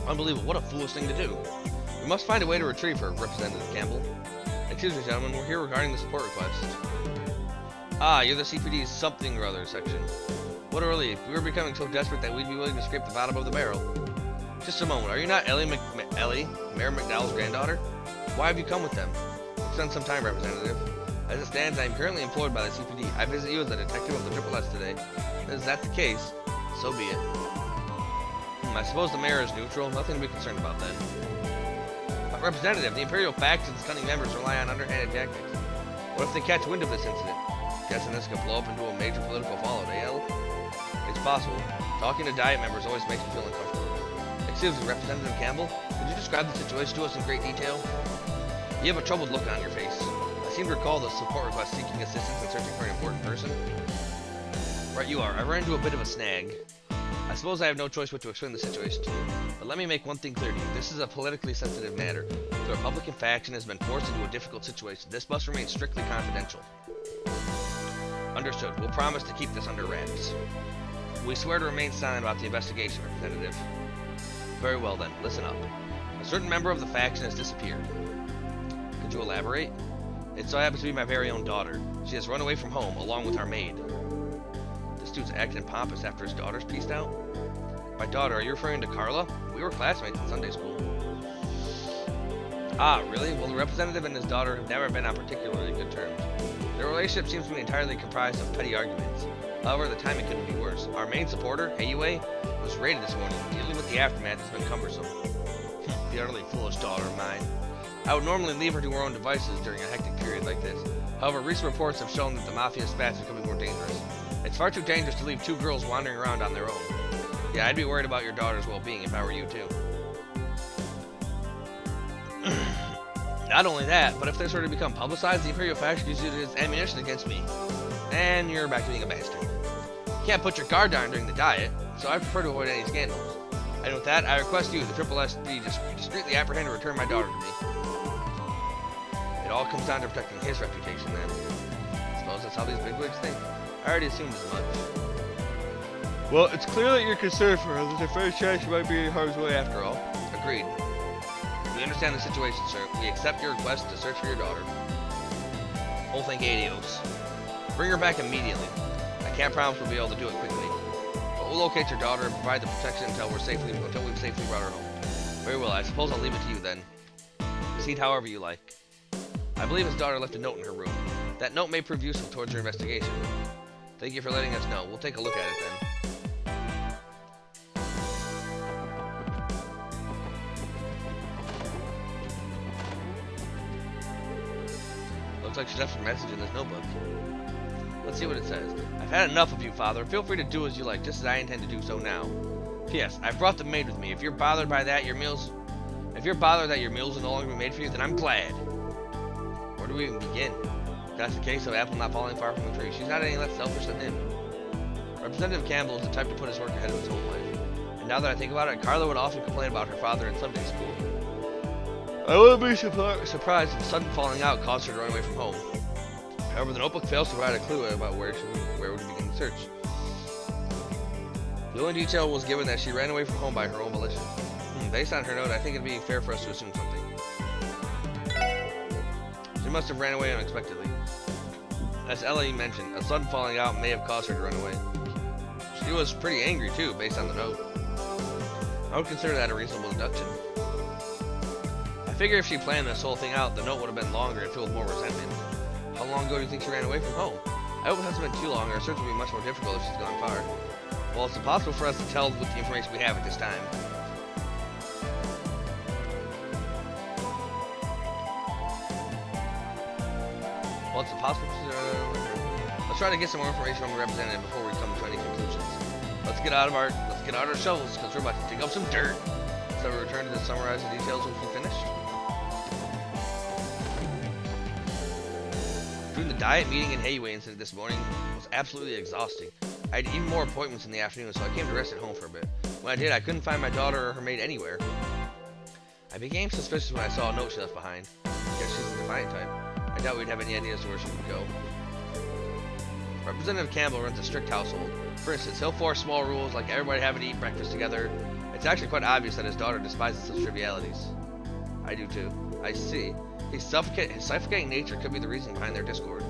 Unbelievable. What a foolish thing to do. We must find a way to retrieve her, Representative Campbell. Excuse me, gentlemen. We're here regarding the support request. Ah, you're the CPD's something or other section. What a relief. We were becoming so desperate that we'd be willing to scrape the bottom of the barrel. Just a moment. Are you not Ellie, Mayor McDowell's granddaughter? Why have you come with them? Spend some time, Representative. As it stands, I am currently employed by the CPD. I visit you as a detective of the Triple S today. Is that the case? So be it. I suppose the mayor is neutral. Nothing to be concerned about then. But Representative, the Imperial faction's cunning members rely on underhanded tactics. What if they catch wind of this incident? Guessing this could blow up into a major political fallout, eh, El? It's possible. Talking to Diet members always makes me feel uncomfortable. Excuse me, Representative Campbell, could you describe the situation to us in great detail? You have a troubled look on your face. I seem to recall the support request seeking assistance and searching for an important person. Right you are. I ran into a bit of a snag. I suppose I have no choice but to explain the situation to you. But let me make one thing clear to you. This is a politically sensitive matter. The Republican faction has been forced into a difficult situation. This must remain strictly confidential. Understood. We'll promise to keep this under wraps. We swear to remain silent about the investigation, Representative. Very well then. Listen up. A certain member of the faction has disappeared. Could you elaborate? It so happens to be my very own daughter. She has run away from home, along with our maid. This dude's acting pompous after his daughter's pieced out. My daughter, are you referring to Carla? We were classmates in Sunday school. Ah, really? Well, the representative and his daughter have never been on particularly good terms. Their relationship seems to be entirely comprised of petty arguments. However, the timing couldn't be worse. Our main supporter, Heiyue, was raided this morning. Dealing with the aftermath has been cumbersome. The utterly foolish daughter of mine. I would normally leave her to her own devices during a hectic period like this. However, recent reports have shown that the Mafia spats are becoming more dangerous. It's far too dangerous to leave two girls wandering around on their own. Yeah, I'd be worried about your daughter's well-being if I were you too. Not only that, but if this were to become publicized, the Imperial faction uses it as ammunition against me. And you're back to being a bastard. You can't put your guard down during the diet, so I prefer to avoid any scandals. And with that, I request you, the Triple S, be discreetly apprehend and return my daughter to me. It all comes down to protecting his reputation, then. I suppose that's how these bigwigs think. I already assumed as much. Well, it's clear that you're concerned for her. There's a fair chance she might be in harm's way after all. Agreed. We understand the situation, sir. We accept your request to search for your daughter. Oh, thank Adios. Bring her back immediately. I can't promise we'll be able to do it quickly, but we'll locate your daughter and provide the protection until we've safely brought her home. Very well. I suppose I'll leave it to you then. Proceed however you like. I believe his daughter left a note in her room. That note may prove useful towards your investigation. Thank you for letting us know. We'll take a look at it then. Looks like she left a message in this notebook. Let's see what it says. I've had enough of you, Father. Feel free to do as you like, just as I intend to do so now. P.S. I've brought the maid with me. If you're bothered that your meals will no longer be made for you, then I'm glad. Where do we even begin? If that's the case of Apple not falling far from the tree, she's not any less selfish than him. Representative Campbell is the type to put his work ahead of his home life. And now that I think about it, Carla would often complain about her father in Sunday school. I wouldn't be surprised if the sudden falling out caused her to run away from home. However, the notebook fails to provide a clue about where would begin the search. The only detail was given that she ran away from home by her own volition. Based on her note, I think it'd be fair for us to assume something. She must have ran away unexpectedly. As Ellie mentioned, a sudden falling out may have caused her to run away. She was pretty angry too, based on the note. I would consider that a reasonable deduction. I figure if she planned this whole thing out, the note would have been longer and filled with more resentment. How long ago do you think she ran away from home? I hope it hasn't been too long, or our search will be much more difficult if she's gone far. Well, it's impossible for us to tell with the information we have at this time. Well, it's impossible to... let's try to get some more information from the representative before we come to any conclusions. Let's get out our shovels, because we're about to dig up some dirt. So we return to summarize the details once we finished. Between the diet, meeting, and Hayway incident this morning was absolutely exhausting. I had even more appointments in the afternoon, so I came to rest at home for a bit. When I did, I couldn't find my daughter or her maid anywhere. I became suspicious when I saw a note she left behind. Guess she's the defiant type. I doubt we'd have any idea as to where she would go. Representative Campbell runs a strict household. For instance, he'll force small rules like everybody having to eat breakfast together. It's actually quite obvious that his daughter despises such trivialities. I do too. I see. His suffocating nature could be the reason behind their discord.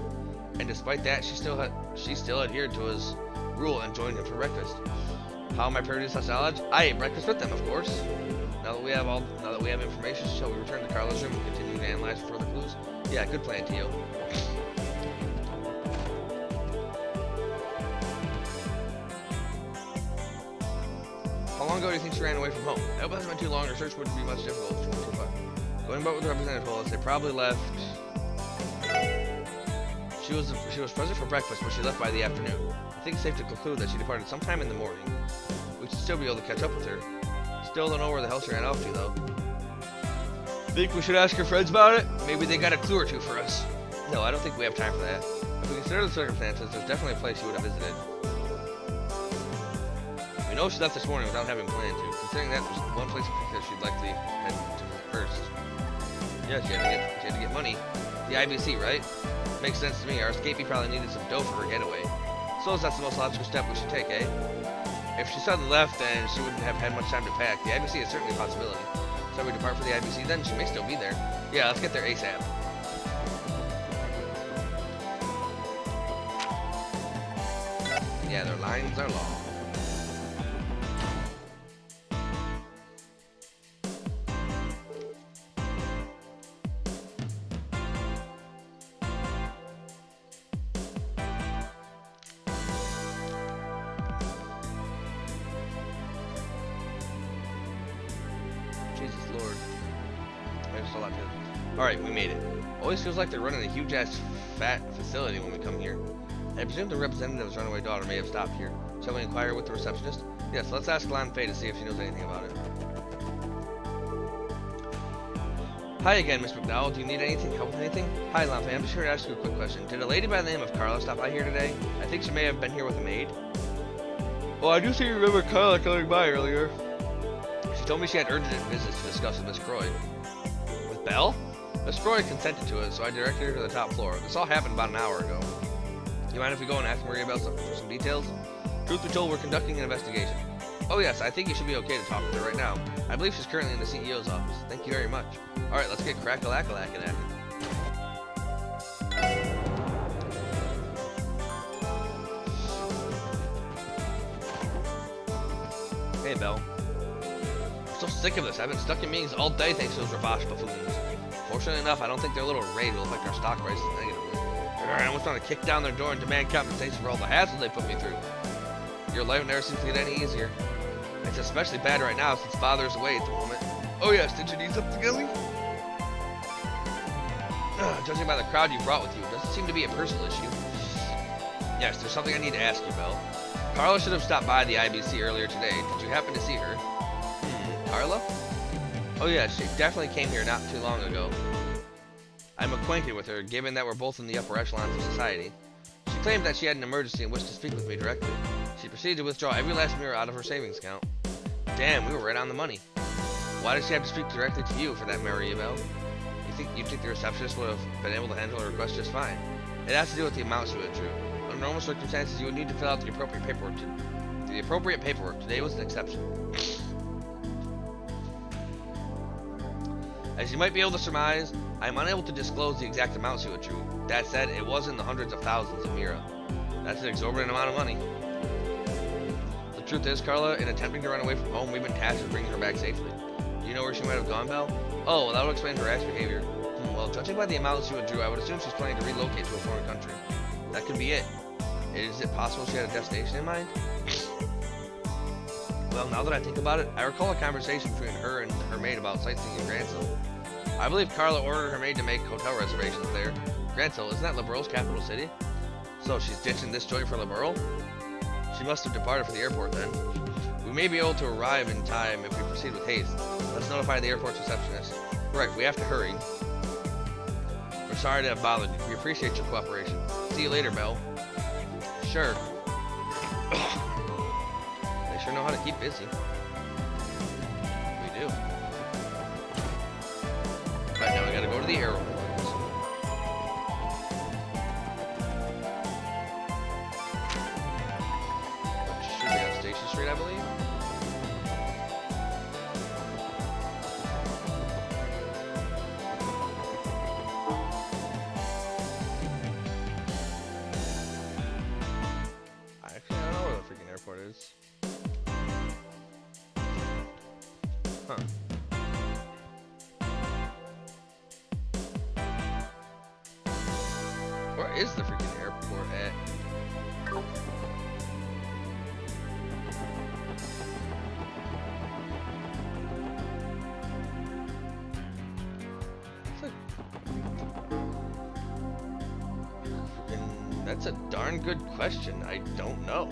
And despite that, she still adhered to his rule and joined him for breakfast. How am I privy to such knowledge? I ate breakfast with them, of course. Now that we have information, shall we return to Carla's room and continue to analyze for further clues? Yeah, good plan, Tio. How long ago do you think she ran away from home? I hope it hasn't been too long. Her search wouldn't be much difficult if she went too far. Going about with the representative told us they probably left. She was present for breakfast, but she left by the afternoon. I think it's safe to conclude that she departed sometime in the morning. We should still be able to catch up with her. Still don't know where the hell she ran off to, though. Think we should ask her friends about it? Maybe they got a clue or two for us. No, I don't think we have time for that. If we consider the circumstances, there's definitely a place she would have visited. We know she left this morning without having planned to. Considering that, there's one place in particular she'd likely head to first. Yeah, she had to get money. The IBC, right? Makes sense to me. Our escapee probably needed some dough for her getaway. So that's the most logical step we should take, eh? If she suddenly left, then she wouldn't have had much time to pack. The IBC is certainly a possibility. So we depart for the IBC, then she may still be there. Yeah, let's get there ASAP. Yeah, their lines are long. Alright, we made it. Always feels like they're running a huge-ass fat facility when we come here. I presume the representative's runaway daughter may have stopped here. Shall we inquire with the receptionist? Yes, let's ask Lan Fei to see if she knows anything about it. Hi again, Miss McDowell. Do you need help with anything? Hi, Lan Fei. I'm just here to ask you a quick question. Did a lady by the name of Carla stop by here today? I think she may have been here with a maid. Well, I do seem to remember Carla coming by earlier. She told me she had urgent business to discuss with Miss Croy. With Belle? Miss Croy consented to it, so I directed her to the top floor. This all happened about an hour ago. You mind if we go and ask Maria Belle for some details? Truth be told, we're conducting an investigation. Oh yes, I think you should be okay to talk with her right now. I believe she's currently in the CEO's office. Thank you very much. Alright, let's get crack-a-lack-a-lackin' at it. Hey, Belle. I'm so sick of this. I've been stuck in meetings all day thanks to those Ravash buffoons. Fortunately enough, I don't think their little raid will affect our stock prices negatively. I almost want to kick down their door and demand compensation for all the hassle they put me through. Your life never seems to get any easier. It's especially bad right now since Father's away at the moment. Oh yes, did you need something, Gilly? Judging by the crowd you brought with you, it doesn't seem to be a personal issue. Yes, there's something I need to ask you, Belle. Carla should have stopped by the IBC earlier today. Did you happen to see her? Carla? Oh yeah, she definitely came here not too long ago. I'm acquainted with her, given that we're both in the upper echelons of society. She claimed that she had an emergency and wished to speak with me directly. She proceeded to withdraw every last mirror out of her savings account. Damn, we were right on the money. Why did she have to speak directly to you for that, Maria Belle? You'd think the receptionist would have been able to handle her request just fine. It has to do with the amount she withdrew. Under normal circumstances, you would need to fill out the appropriate paperwork. Today was an exception. As you might be able to surmise, I am unable to disclose the exact amount she withdrew. That said, it was in the hundreds of thousands of Mira. That's an exorbitant amount of money. The truth is, Carla, in attempting to run away from home, we've been tasked with bringing her back safely. Do you know where she might have gone, Belle? Oh, well, that would explain her rash behavior. Well, judging by the amount she withdrew, I would assume she's planning to relocate to a foreign country. That could be it. Is it possible she had a destination in mind? Well, now that I think about it, I recall a conversation between her and her maid about sightseeing in Granville. I believe Carla ordered her maid to make hotel reservations there. Granville, isn't that Liberal's capital city? So she's ditching this joint for Liberal? She must have departed for the airport then. We may be able to arrive in time if we proceed with haste. Let's notify the airport's receptionist. Right, we have to hurry. sorry to have bothered you. We appreciate your cooperation. See you later, Belle. Sure. They sure know how to keep busy. We do. Right now we gotta go to the airport. Which should be on Station Street, I believe. Actually, I don't know where the freaking airport is. Huh. Where is the freaking airport at? That's a darn good question. I don't know.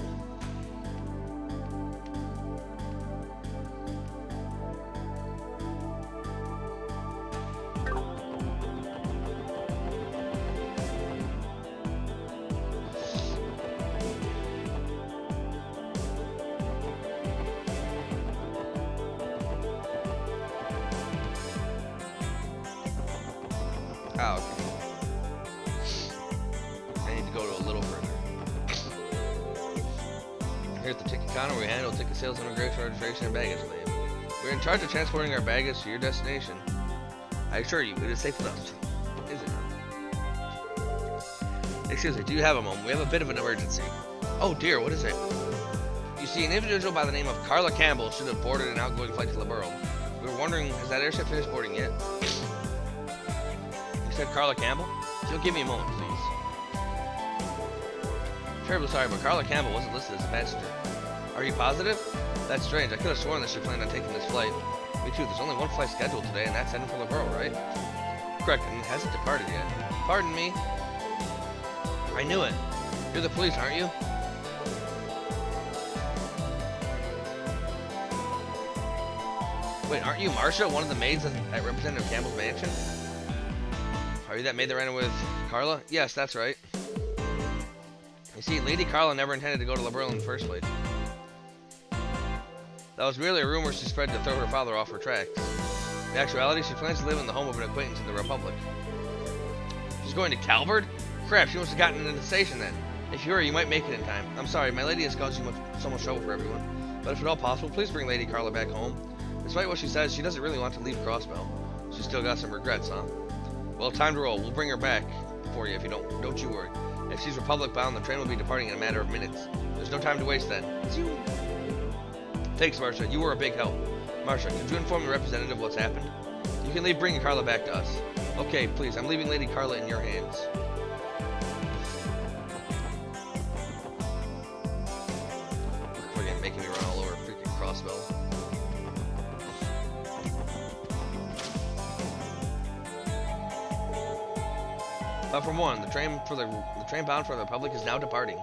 Oh, okay. I need to go to a little further. Here at the ticket counter, we handle ticket sales, immigration, registration, and baggage claim. We're in charge of transporting our baggage to your destination. I assure you, it is safe enough. Is it not? Excuse me, do you have a moment? We have a bit of an emergency. Oh dear, what is it? You see, an individual by the name of Carla Campbell should have boarded an outgoing flight to Liberal. We were wondering, has that airship finished boarding yet? You said Carla Campbell? If you'll give me a moment, please. Terribly sorry, but Carla Campbell wasn't listed as a passenger. Are you positive? That's strange. I could have sworn that she planned on taking this flight. Me too. There's only one flight scheduled today, and that's heading for Liberal, right? Correct, and it hasn't departed yet. Pardon me. I knew it. You're the police, aren't you? Wait, aren't you Marcia, one of the maids at Representative Campbell's mansion? Are you that maid that ran away with Carla? Yes, that's right. You see, Lady Carla never intended to go to Liberal in the first place. That was merely a rumor she spread to throw her father off her tracks. In actuality, she plans to live in the home of an acquaintance in the Republic. She's going to Calvert? Crap, she must have gotten into the station then. If you hurry, you might make it in time. I'm sorry, my lady has caused you so much trouble for everyone. But if at all possible, please bring Lady Carla back home. Despite what she says, she doesn't really want to leave Crossbell. She's still got some regrets, huh? Well, time to roll. We'll bring her back for you if you don't you worry. If she's Republic bound, the train will be departing in a matter of minutes. There's no time to waste then. Thanks, Marcia. You were a big help. Marcia, could you inform the representative what's happened? You can leave bringing Carla back to us. Okay, please. I'm leaving Lady Carla in your hands. Forget making me run all over freaking Crossbell. Platform 1, the train bound for the Republic is now departing.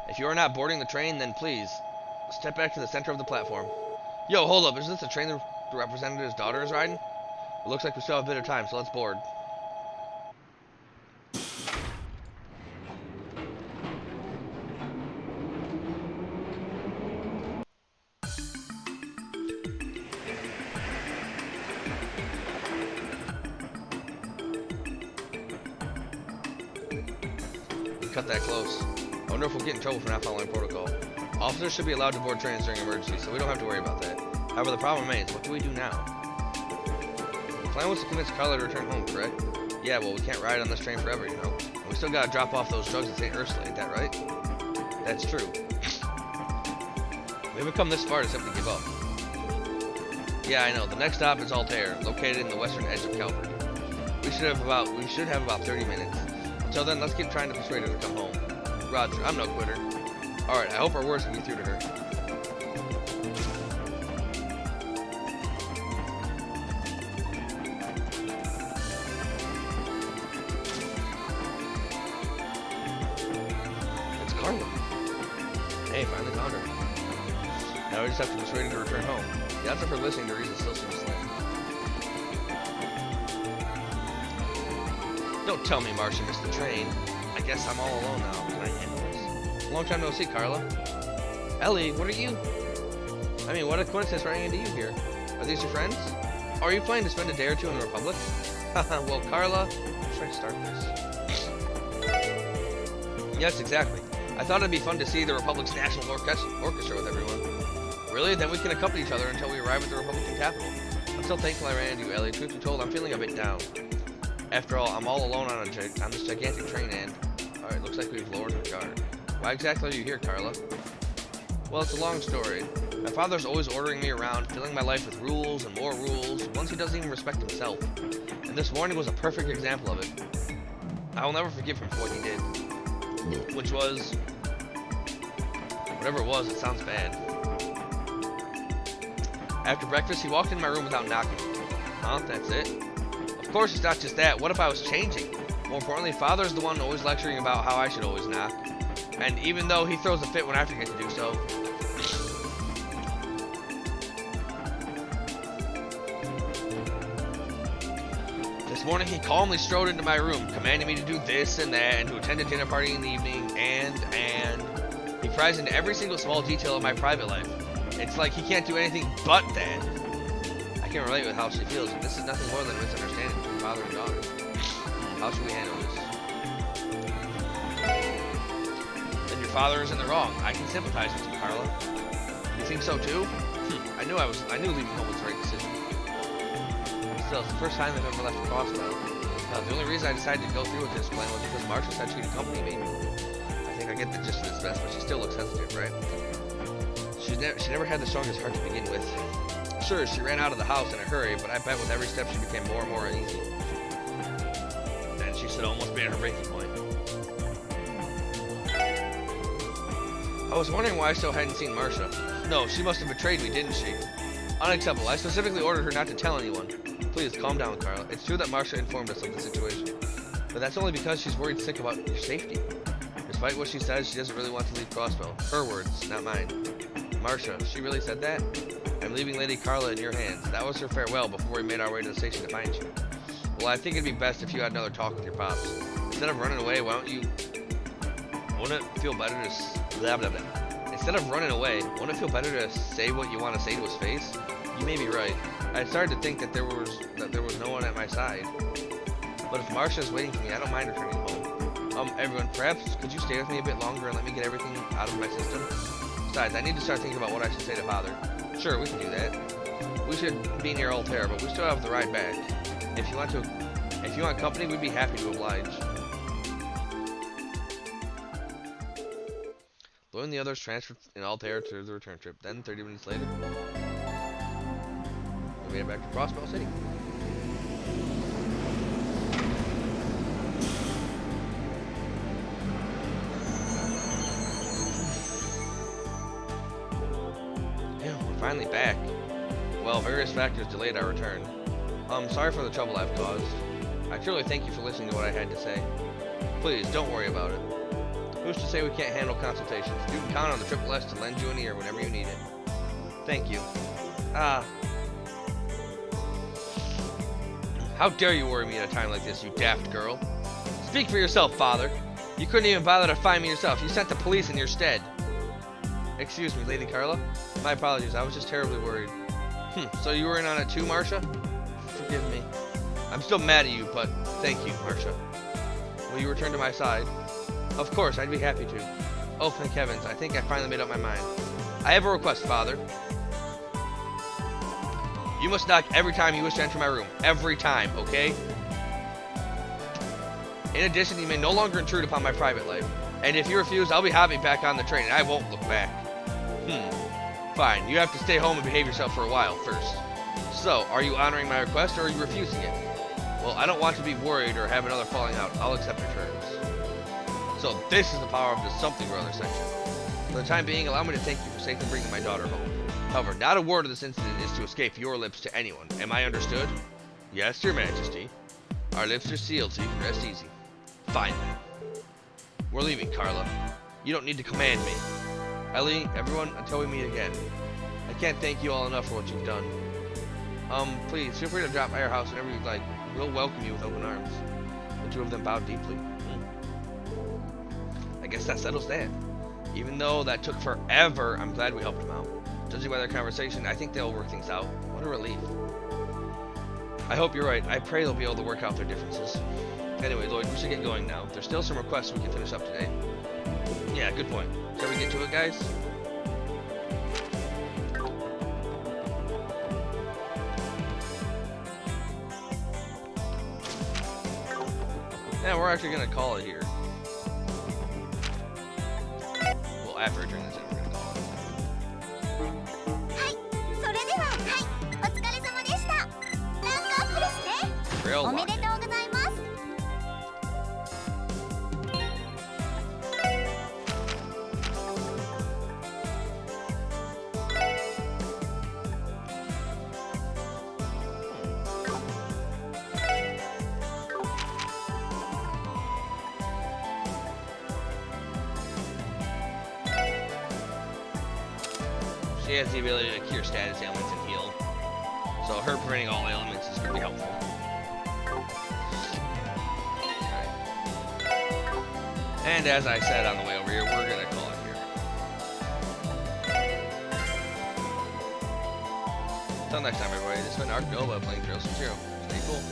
If you are not boarding the train, then please step back to the center of the platform. Yo, hold up, is this the train the representative's daughter is riding? It looks like we still have a bit of time, so let's board. Cut that close. I wonder if we'll get in trouble for not following protocol. Officers should be allowed to board trains during emergencies, so we don't have to worry about that. However, the problem remains, what do we do now? The plan was to convince Carla to return home, correct? Yeah, well, we can't ride on this train forever, you know. And we still gotta drop off those drugs at St. Ursula, ain't that right? That's true. We haven't come this far to simply give up. Yeah, I know. The next stop is Altair, located in the western edge of Calvert. We should have about 30 minutes. Until then, let's keep trying to persuade her to come home. Roger, I'm no quitter. Alright, I hope our words can get through to her. It's Carla. Hey, finally found her. Now we just have to persuade her to return home. The odds of her listening to reason still seems slim. Don't tell me Marcia missed the train. I guess I'm all alone now. Can I handle this? Long time no see, Carla. Ellie, what are you? I mean, what a coincidence running into you here. Are these your friends? Or are you planning to spend a day or two in the Republic? Well, Carla, I'm trying to start this. Yes, exactly. I thought it'd be fun to see the Republic's National Orchestra with everyone. Really? Then we can accompany each other until we arrive at the Republican capital. I'm still thankful I ran into you, Ellie. Truth be told, I'm feeling a bit down. After all, I'm all alone on this gigantic train, and... Alright, looks like we've lowered the guard. Why exactly are you here, Carla? Well, it's a long story. My father's always ordering me around, filling my life with rules and more rules, ones he doesn't even respect himself. And this warning was a perfect example of it. I will never forgive him for what he did. Which was... Whatever it was, it sounds bad. After breakfast, he walked into my room without knocking. Huh? That's it? Of course, it's not just that. What if I was changing? More importantly, Father's the one always lecturing about how I should always knock. And even though he throws a fit when I forget to do so. This morning, he calmly strode into my room, commanding me to do this and that, and to attend a dinner party in the evening, and... He pries into every single small detail of my private life. It's like he can't do anything but that. I can relate with how she feels, and this is nothing more than a misunderstanding between father and daughter. How should we handle this? Then your father is in the wrong. I can sympathize with you, Carla. You think so too? I knew leaving home was the right decision. Still, it's the first time I've ever left Crossbow. The only reason I decided to go through with this plan was because Marcia said she'd accompany me. I think I get the gist of this best, but she still looks hesitant, right? She never had the strongest heart to begin with. Sure, she ran out of the house in a hurry, but I bet with every step she became more and more uneasy. Then she should almost be at her breaking point. I was wondering why I still hadn't seen Marcia. No, she must have betrayed me, didn't she? Unacceptable. I specifically ordered her not to tell anyone. Please, calm down, Carla. It's true that Marcia informed us of the situation. But that's only because she's worried sick about your safety. Despite what she says, she doesn't really want to leave Crossbell. Her words, not mine. Marcia, she really said that? I'm leaving Lady Carla in your hands. That was her farewell before we made our way to the station to find you. Well, I think it'd be best if you had another talk with your pops. Instead of running away, wouldn't it feel better to... Blah, blah, blah. Instead of running away, wouldn't it feel better to say what you want to say to his face? You may be right. I started to think that there was no one at my side. But if Marcia's waiting for me, I don't mind returning home. Everyone, perhaps could you stay with me a bit longer and let me get everything out of my system? Besides, I need to start thinking about what I should say to Father. Sure, we can do that. We should be near Altair, but we still have the ride back. If you want company, we'd be happy to oblige. Lou and the others transferred in Altair to the return trip. Then, 30 minutes later, we made it back to Crossbell City. Finally back. Well, various factors delayed our return. Sorry for the trouble I've caused. I truly thank you for listening to what I had to say. Please, don't worry about it. Who's to say we can't handle consultations? You can count on the Triple S to lend you an ear whenever you need it. Thank you. How dare you worry me at a time like this, you daft girl? Speak for yourself, Father. You couldn't even bother to find me yourself. You sent the police in your stead. Excuse me, Lady Carla. My apologies, I was just terribly worried. So you were in on it too, Marcia? Forgive me. I'm still mad at you, but thank you, Marcia. Will you return to my side? Of course, I'd be happy to. Oh, thank heavens, I think I finally made up my mind. I have a request, Father. You must knock every time you wish to enter my room. Every time, okay? In addition, you may no longer intrude upon my private life. And if you refuse, I'll be hopping back on the train, and I won't look back. Fine, you have to stay home and behave yourself for a while first. So, are you honoring my request, or are you refusing it? Well, I don't want to be worried or have another falling out. I'll accept your terms. So, this is the power of the something or other section. For the time being, allow me to thank you for safely bringing my daughter home. However, not a word of this incident is to escape your lips to anyone. Am I understood? Yes, Your Majesty. Our lips are sealed, so you can rest easy. Fine, then. We're leaving, Carla. You don't need to command me. Ellie, everyone, until we meet again. I can't thank you all enough for what you've done. Please, feel free to drop by our house whenever you'd like. We'll welcome you with open arms. The two of them bowed deeply. I guess that settles that. Even though that took forever, I'm glad we helped them out. Judging by their conversation, I think they'll work things out. What a relief. I hope you're right. I pray they'll be able to work out their differences. Anyway, Lloyd, we should get going now. There's still some requests we can finish up today. Yeah, good point. Shall we get to it, guys? Yeah, we're actually gonna call it here. Well, after I turn this in, we're gonna call it. はい、それでは、はい、お疲れ様でした。ランクアップですね。 Trail おめ lock. でとうございます。 She has the ability to cure status ailments and heal. So her preventing all ailments is going to be helpful. Okay. And as I said on the way over here, we're going to call it here. Until next time, everybody, this has been Ark Nova playing Trails of Zero. Stay cool.